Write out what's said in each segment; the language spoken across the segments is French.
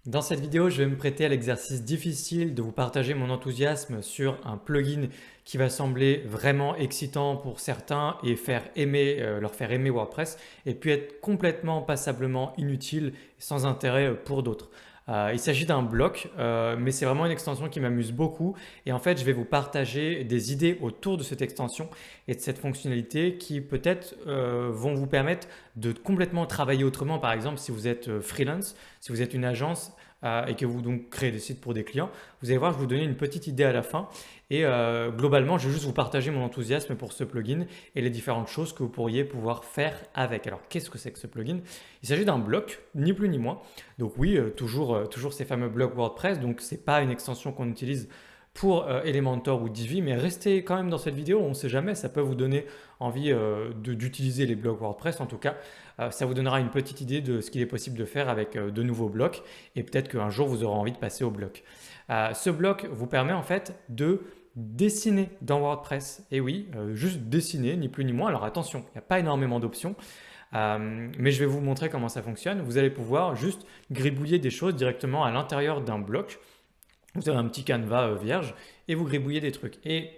Dans cette vidéo, je vais me prêter à l'exercice difficile de vous partager mon enthousiasme sur un plugin qui va sembler vraiment excitant pour certains et leur faire aimer WordPress et puis être complètement passablement inutile et sans intérêt pour d'autres. Il s'agit d'un bloc, mais c'est vraiment une extension qui m'amuse beaucoup et en fait je vais vous partager des idées autour de cette extension et de cette fonctionnalité qui peut-être vont vous permettre de complètement travailler autrement. Par exemple, si vous êtes freelance, si vous êtes une agence et que vous donc créez des sites pour des clients, vous allez voir, je vais vous donner une petite idée à la fin. Et globalement, je vais juste vous partager mon enthousiasme pour ce plugin et les différentes choses que vous pourriez pouvoir faire avec. Alors, qu'est-ce que c'est que ce plugin? Il s'agit d'un bloc, ni plus ni moins. Donc oui, toujours ces fameux blocs WordPress. Donc, ce n'est pas une extension qu'on utilise pour Elementor ou Divi, mais restez quand même dans cette vidéo, on ne sait jamais, ça peut vous donner envie d'utiliser les blocs WordPress. En tout cas, ça vous donnera une petite idée de ce qu'il est possible de faire avec de nouveaux blocs et peut-être qu'un jour vous aurez envie de passer au bloc. Ce bloc vous permet en fait de dessiner dans WordPress. Et oui, juste dessiner, ni plus ni moins. Alors attention, il n'y a pas énormément d'options. Mais je vais vous montrer comment ça fonctionne. Vous allez pouvoir juste gribouiller des choses directement à l'intérieur d'un bloc. Vous avez un petit canevas vierge et vous gribouillez des trucs. Et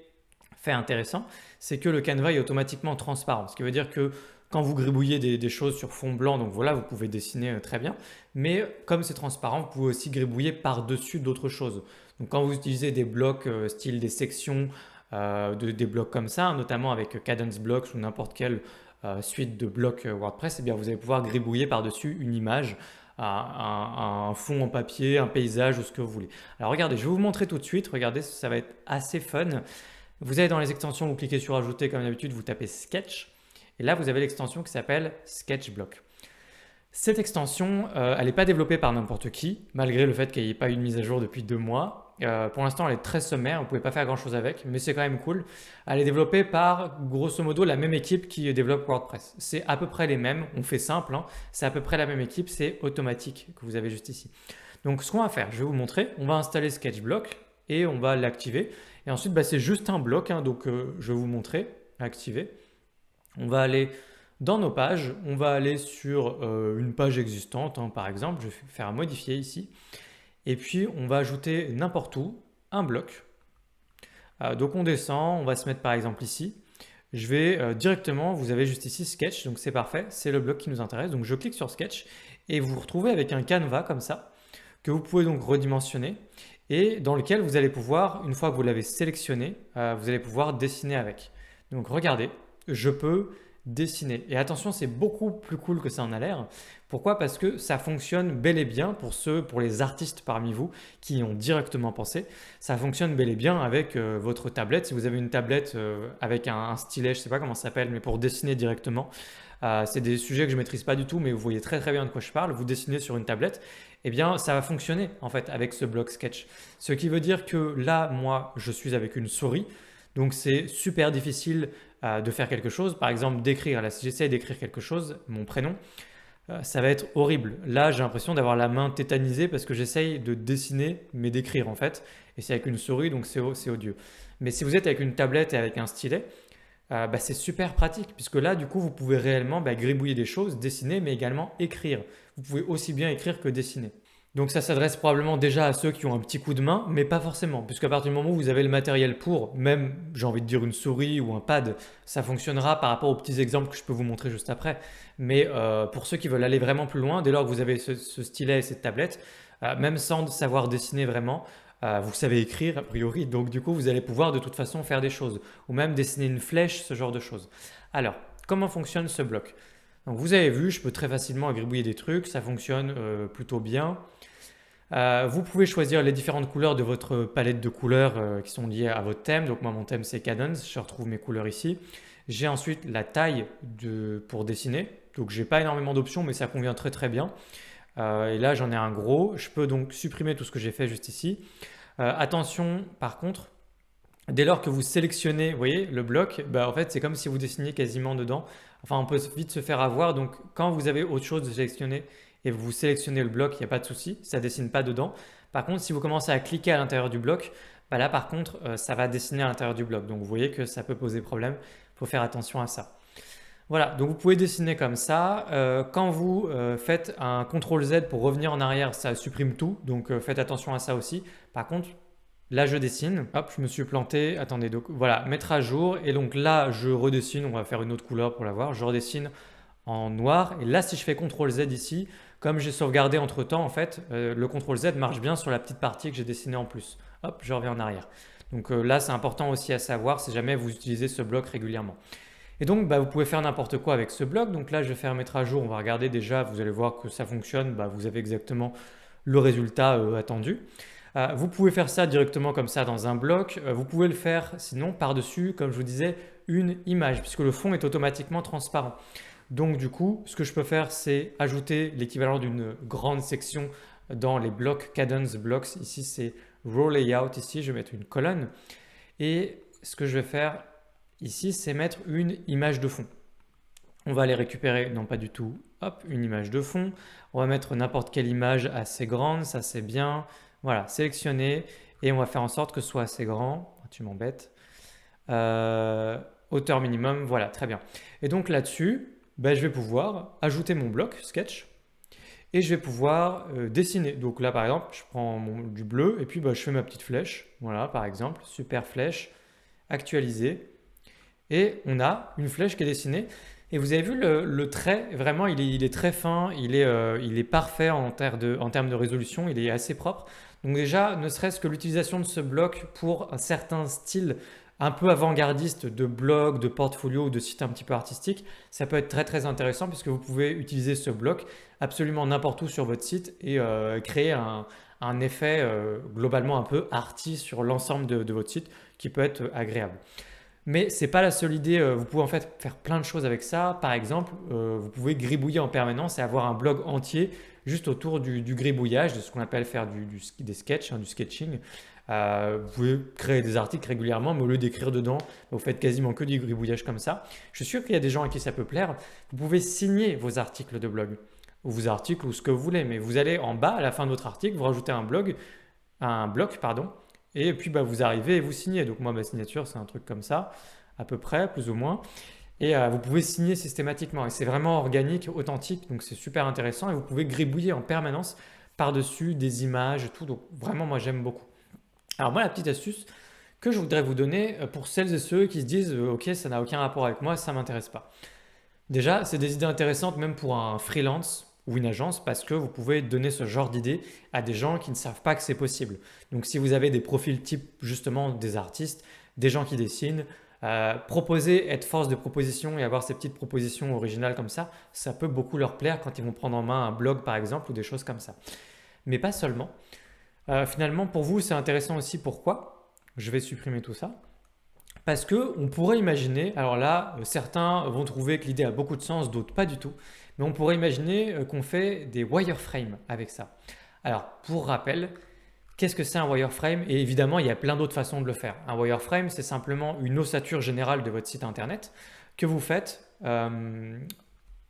fait intéressant, c'est que le canevas est automatiquement transparent. Ce qui veut dire que quand vous gribouillez des choses sur fond blanc, donc voilà, vous pouvez dessiner très bien. Mais comme c'est transparent, vous pouvez aussi gribouiller par-dessus d'autres choses. Donc quand vous utilisez des blocs style des sections, des blocs comme ça, notamment avec Cadence Blocks ou n'importe quelle suite de blocs WordPress, eh bien vous allez pouvoir gribouiller par-dessus une image, un fond en papier, un paysage ou ce que vous voulez. Alors regardez, je vais vous montrer tout de suite. Regardez, ça va être assez fun. Vous allez dans les extensions, vous cliquez sur Ajouter comme d'habitude, vous tapez Sketch. Et là, vous avez l'extension qui s'appelle Sketchblock. Cette extension, elle n'est pas développée par n'importe qui, malgré le fait qu'il n'y ait pas eu de mise à jour depuis 2 mois. Pour l'instant, elle est très sommaire, vous ne pouvez pas faire grand-chose avec, mais c'est quand même cool. Elle est développée par, grosso modo, la même équipe qui développe WordPress. C'est à peu près les mêmes, on fait simple, hein. C'est à peu près la même équipe, c'est automatique que vous avez juste ici. Donc ce qu'on va faire, je vais vous montrer, on va installer Sketchblock et on va l'activer. Et ensuite, c'est juste un bloc, hein, donc je vais vous montrer, activer. On va aller dans nos pages, on va aller sur une page existante, hein, par exemple, je vais faire un modifier ici. Et puis on va ajouter n'importe où un bloc. Donc on descend, on va se mettre par exemple ici. Je vais directement, vous avez juste ici Sketch, donc c'est parfait, c'est le bloc qui nous intéresse. Donc je clique sur Sketch et vous vous retrouvez avec un canevas comme ça, que vous pouvez donc redimensionner et dans lequel vous allez pouvoir, une fois que vous l'avez sélectionné, vous allez pouvoir dessiner avec. Donc regardez, je peux dessiner. Et attention, c'est beaucoup plus cool que ça en a l'air. Pourquoi? Parce que ça fonctionne bel et bien pour les artistes parmi vous qui y ont directement pensé. Ça fonctionne bel et bien avec votre tablette. Si vous avez une tablette avec un stylet, je ne sais pas comment ça s'appelle, mais pour dessiner directement, c'est des sujets que je ne maîtrise pas du tout, mais vous voyez très très bien de quoi je parle. Vous dessinez sur une tablette, eh bien ça va fonctionner en fait avec ce bloc Sketch. Ce qui veut dire que là, moi, je suis avec une souris. Donc c'est super difficile de faire quelque chose. Par exemple, d'écrire. Là, si j'essaie d'écrire quelque chose, mon prénom, ça va être horrible. Là, j'ai l'impression d'avoir la main tétanisée parce que j'essaye de dessiner, mais d'écrire en fait. Et c'est avec une souris, donc c'est odieux. Mais si vous êtes avec une tablette et avec un stylet, c'est super pratique puisque là, du coup, vous pouvez réellement gribouiller des choses, dessiner, mais également écrire. Vous pouvez aussi bien écrire que dessiner. Donc ça s'adresse probablement déjà à ceux qui ont un petit coup de main, mais pas forcément, puisqu'à partir du moment où vous avez le matériel pour, même j'ai envie de dire une souris ou un pad, ça fonctionnera par rapport aux petits exemples que je peux vous montrer juste après. Mais pour ceux qui veulent aller vraiment plus loin, dès lors que vous avez ce stylet et cette tablette, même sans savoir dessiner vraiment, vous savez écrire a priori, donc du coup vous allez pouvoir de toute façon faire des choses, ou même dessiner une flèche, ce genre de choses. Alors, comment fonctionne ce bloc? Donc vous avez vu, je peux très facilement agribouiller des trucs, ça fonctionne plutôt bien. Vous pouvez choisir les différentes couleurs de votre palette de couleurs qui sont liées à votre thème. Donc moi mon thème c'est Cadence, je retrouve mes couleurs ici. J'ai ensuite la taille pour dessiner. Donc j'ai pas énormément d'options mais ça convient très très bien. Et là j'en ai un gros. Je peux donc supprimer tout ce que j'ai fait juste ici. Attention par contre, dès lors que vous sélectionnez, vous voyez, le bloc, en fait c'est comme si vous dessiniez quasiment dedans. Enfin on peut vite se faire avoir. Donc quand vous avez autre chose de sélectionner et vous sélectionnez le bloc, il n'y a pas de souci, ça ne dessine pas dedans. Par contre, si vous commencez à cliquer à l'intérieur du bloc, là par contre, ça va dessiner à l'intérieur du bloc. Donc vous voyez que ça peut poser problème, il faut faire attention à ça. Voilà, donc vous pouvez dessiner comme ça. Quand vous faites un CTRL Z pour revenir en arrière, ça supprime tout, donc faites attention à ça aussi. Par contre, là je dessine, hop, je me suis planté, attendez, donc voilà, mettre à jour, et donc là je redessine, on va faire une autre couleur pour la voir, je redessine en noir, et là si je fais CTRL Z ici, comme j'ai sauvegardé entre temps en fait, le CTRL Z marche bien sur la petite partie que j'ai dessinée en plus. Hop, je reviens en arrière. Donc là c'est important aussi à savoir si jamais vous utilisez ce bloc régulièrement. Et donc, vous pouvez faire n'importe quoi avec ce bloc. Donc là, je vais faire mettre à jour. On va regarder déjà. Vous allez voir que ça fonctionne. Vous avez exactement le résultat attendu. Vous pouvez faire ça directement comme ça dans un bloc. Vous pouvez le faire sinon par-dessus, comme je vous disais, une image, puisque le fond est automatiquement transparent. Donc du coup, ce que je peux faire, c'est ajouter l'équivalent d'une grande section dans les blocs Cadence Blocks. Ici, c'est Row Layout. Ici, je vais mettre une colonne. Et ce que je vais faire ici, c'est mettre une image de fond. On va aller récupérer, non pas du tout, hop, une image de fond. On va mettre n'importe quelle image assez grande, ça c'est bien. Voilà, sélectionner et on va faire en sorte que ce soit assez grand. Oh, tu m'embêtes. Hauteur minimum, voilà, très bien. Et donc là-dessus, je vais pouvoir ajouter mon bloc sketch et je vais pouvoir dessiner. Donc là par exemple, je prends du bleu et puis je fais ma petite flèche. Voilà, par exemple, super flèche, actualiser. Et on a une flèche qui est dessinée. Et vous avez vu le trait, vraiment il est très fin, il est parfait en termes de résolution, il est assez propre. Donc déjà, ne serait-ce que l'utilisation de ce bloc pour un certain style un peu avant-gardiste de blog, de portfolio ou de site un petit peu artistique, ça peut être très très intéressant puisque vous pouvez utiliser ce bloc absolument n'importe où sur votre site et créer un effet globalement un peu arty sur l'ensemble de votre site qui peut être agréable. Mais ce n'est pas la seule idée, vous pouvez en fait faire plein de choses avec ça. Par exemple, vous pouvez gribouiller en permanence et avoir un blog entier juste autour du gribouillage, de ce qu'on appelle faire des sketchs, du sketching. Vous pouvez créer des articles régulièrement, mais au lieu d'écrire dedans, vous faites quasiment que du gribouillage comme ça. Je suis sûr qu'il y a des gens à qui ça peut plaire. Vous pouvez signer vos articles de blog, ou vos articles, ou ce que vous voulez, mais vous allez en bas, à la fin de votre article, vous rajoutez un bloc, pardon, et puis vous arrivez et vous signez. Donc moi ma signature c'est un truc comme ça, à peu près, plus ou moins. Et vous pouvez signer systématiquement. Et c'est vraiment organique, authentique, donc c'est super intéressant. Et vous pouvez gribouiller en permanence par-dessus des images et tout. Donc vraiment moi j'aime beaucoup. Alors moi la petite astuce que je voudrais vous donner pour celles et ceux qui se disent ok ça n'a aucun rapport avec moi, ça ne m'intéresse pas. Déjà, c'est des idées intéressantes même pour un freelance ou une agence parce que vous pouvez donner ce genre d'idées à des gens qui ne savent pas que c'est possible. Donc si vous avez des profils type justement des artistes, des gens qui dessinent, proposer, être force de proposition et avoir ces petites propositions originales comme ça peut beaucoup leur plaire quand ils vont prendre en main un blog par exemple ou des choses comme ça. Mais pas seulement. Finalement, pour vous, c'est intéressant aussi. Pourquoi? Je vais supprimer tout ça. Parce que on pourrait imaginer, alors là, certains vont trouver que l'idée a beaucoup de sens, d'autres pas du tout, mais on pourrait imaginer qu'on fait des wireframes avec ça. Alors, pour rappel, qu'est-ce que c'est un wireframe? Et évidemment, il y a plein d'autres façons de le faire. Un wireframe, c'est simplement une ossature générale de votre site internet que vous faites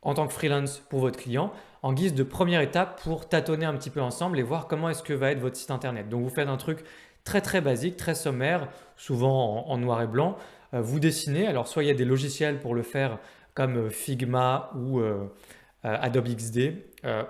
en tant que freelance pour votre client, en guise de première étape pour tâtonner un petit peu ensemble et voir comment est-ce que va être votre site internet. Donc vous faites un truc très très basique, très sommaire, souvent en noir et blanc. Vous dessinez, alors soit il y a des logiciels pour le faire comme Figma ou Adobe XD,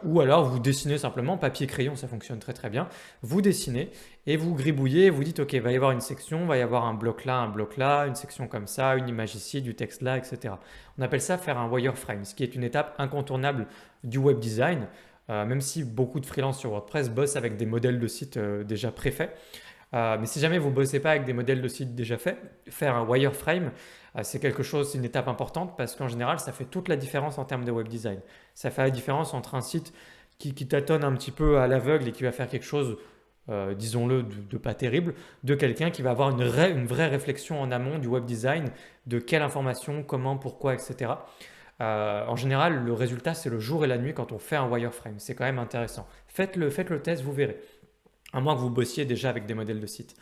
ou alors vous dessinez simplement papier-crayon, ça fonctionne très très bien. Vous dessinez et vous gribouillez, vous dites ok, il va y avoir une section, il va y avoir un bloc là, une section comme ça, une image ici, du texte là, etc. On appelle ça faire un wireframe, ce qui est une étape incontournable du web design, même si beaucoup de freelance sur WordPress bossent avec des modèles de sites déjà préfaits. Mais si jamais vous ne bossez pas avec des modèles de sites déjà faits, faire un wireframe, c'est quelque chose, c'est une étape importante parce qu'en général, ça fait toute la différence en termes de web design. Ça fait la différence entre un site qui tâtonne un petit peu à l'aveugle et qui va faire quelque chose, disons-le, de pas terrible, de quelqu'un qui va avoir une vraie réflexion en amont du web design, de quelle information, comment, pourquoi, etc. En général, le résultat, c'est le jour et la nuit quand on fait un wireframe. C'est quand même intéressant. Faites le test, vous verrez. À moins que vous bossiez déjà avec des modèles de site.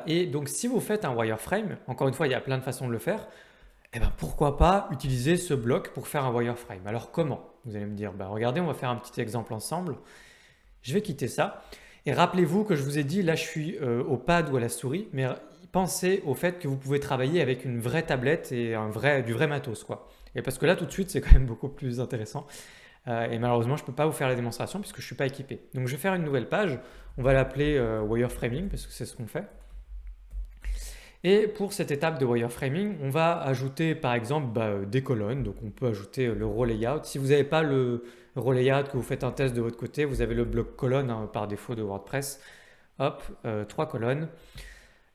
Et donc, si vous faites un wireframe, encore une fois, il y a plein de façons de le faire, eh ben, pourquoi pas utiliser ce bloc pour faire un wireframe. Alors, comment? Vous allez me dire, regardez, on va faire un petit exemple ensemble. Je vais quitter ça. Et rappelez-vous que je vous ai dit, là, je suis au pad ou à la souris, mais pensez au fait que vous pouvez travailler avec une vraie tablette et du vrai matos, quoi. Et parce que là, tout de suite, c'est quand même beaucoup plus intéressant. Et malheureusement, je ne peux pas vous faire la démonstration puisque je ne suis pas équipé. Donc je vais faire une nouvelle page. On va l'appeler wireframing parce que c'est ce qu'on fait. Et pour cette étape de wireframing, on va ajouter par exemple des colonnes. Donc on peut ajouter le row layout. Si vous n'avez pas le row layout, que vous faites un test de votre côté, vous avez le bloc colonne hein, par défaut de WordPress. Hop, 3 colonnes.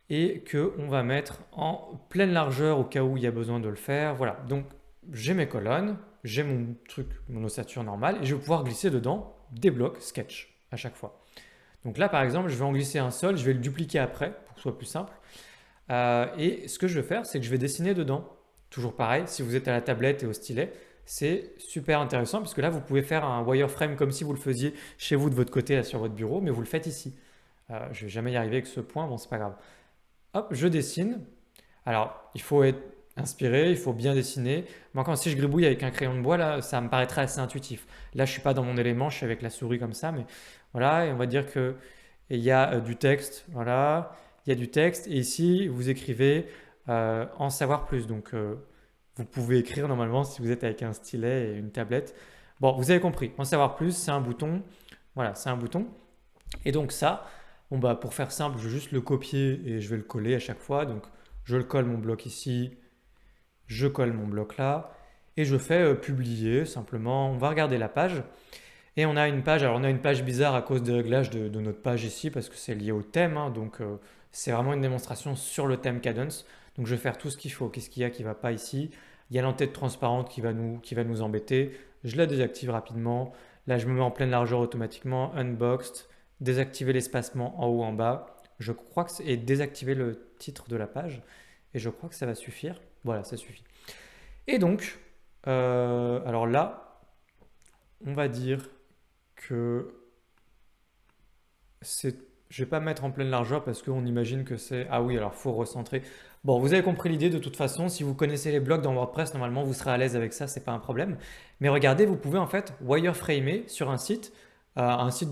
Et qu'on va mettre en pleine largeur au cas où il y a besoin de le faire. Voilà, donc j'ai mes colonnes, j'ai mon truc, mon ossature normale, et je vais pouvoir glisser dedans des blocs sketch à chaque fois. Donc là, par exemple, je vais en glisser un seul, je vais le dupliquer après pour que ce soit plus simple. Et ce que je vais faire, c'est que je vais dessiner dedans. Toujours pareil, si vous êtes à la tablette et au stylet, c'est super intéressant puisque là, vous pouvez faire un wireframe comme si vous le faisiez chez vous de votre côté là, sur votre bureau, mais vous le faites ici. Je ne vais jamais y arriver avec ce point, bon, c'est pas grave. Hop, je dessine. Alors, il faut être inspiré, il faut bien dessiner. Moi, quand si je gribouille avec un crayon de bois, là, ça me paraîtrait assez intuitif. Là, je suis pas dans mon élément, je suis avec la souris comme ça, mais voilà, et on va dire que il y a du texte, voilà, il y a du texte, et ici, vous écrivez en savoir plus. Donc, vous pouvez écrire normalement si vous êtes avec un stylet et une tablette. Bon, vous avez compris, en savoir plus, c'est un bouton. Voilà, c'est un bouton. Et donc ça, bon bah pour faire simple, je vais juste le copier et je vais le coller à chaque fois. Donc je le colle mon bloc ici, je colle mon bloc là et je fais publier simplement. On va regarder la page et on a une page. Alors on a une page bizarre à cause des réglages de notre page ici parce que c'est lié au thème. Hein, donc c'est vraiment une démonstration sur le thème Kadence. Donc je vais faire tout ce qu'il faut. Qu'est-ce qu'il y a qui ne va pas ici? Il y a l'entête transparente qui va nous embêter. Je la désactive rapidement. Là je me mets en pleine largeur automatiquement. Unboxed. Désactiver l'espacement en haut en bas. Je crois que et désactiver le titre de la page. Et je crois que ça va suffire. Voilà, ça suffit. Et donc, alors là, on va dire que c'est. Je vais pas mettre en pleine largeur parce qu'on imagine que c'est. Ah oui, alors faut recentrer. Bon, vous avez compris l'idée de toute façon. Si vous connaissez les blocs dans WordPress, normalement vous serez à l'aise avec ça, c'est pas un problème. Mais regardez, vous pouvez en fait wireframer sur un site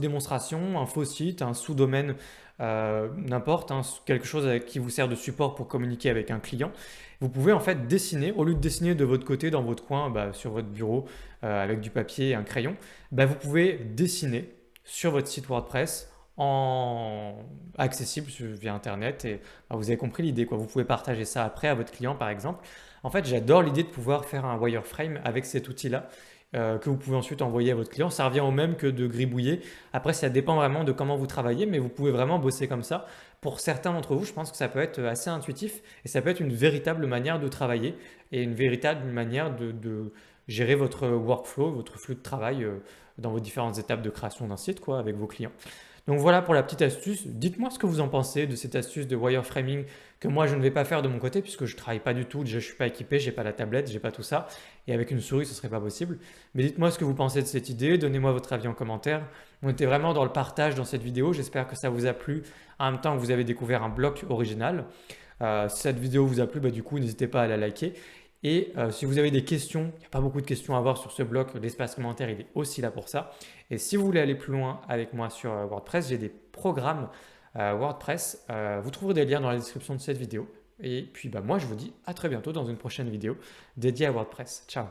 démonstration, un faux site, un sous-domaine, n'importe, hein, quelque chose qui vous sert de support pour communiquer avec un client. Vous pouvez en fait dessiner, au lieu de dessiner de votre côté dans votre coin, sur votre bureau avec du papier et un crayon, vous pouvez dessiner sur votre site WordPress en accessible via Internet et vous avez compris l'idée quoi. Vous pouvez partager ça après à votre client par exemple. En fait, j'adore l'idée de pouvoir faire un wireframe avec cet outil-là que vous pouvez ensuite envoyer à votre client. Ça revient au même que de gribouiller. Après, ça dépend vraiment de comment vous travaillez, mais vous pouvez vraiment bosser comme ça. Pour certains d'entre vous, je pense que ça peut être assez intuitif et ça peut être une véritable manière de travailler et une véritable manière de gérer votre workflow, votre flux de travail dans vos différentes étapes de création d'un site quoi, avec vos clients. Donc voilà pour la petite astuce. Dites-moi ce que vous en pensez de cette astuce de wireframing que moi je ne vais pas faire de mon côté puisque je ne travaille pas du tout. Déjà je ne suis pas équipé, je n'ai pas la tablette, je n'ai pas tout ça. Et avec une souris ce ne serait pas possible. Mais dites-moi ce que vous pensez de cette idée, donnez-moi votre avis en commentaire. On était vraiment dans le partage dans cette vidéo. J'espère que ça vous a plu en même temps que vous avez découvert un bloc original. Si cette vidéo vous a plu, du coup n'hésitez pas à la liker. Et si vous avez des questions, il n'y a pas beaucoup de questions à avoir sur ce bloc, l'espace commentaire il est aussi là pour ça. Et si vous voulez aller plus loin avec moi sur WordPress, j'ai des programmes WordPress. Vous trouverez des liens dans la description de cette vidéo. Et puis moi je vous dis à très bientôt dans une prochaine vidéo dédiée à WordPress. Ciao!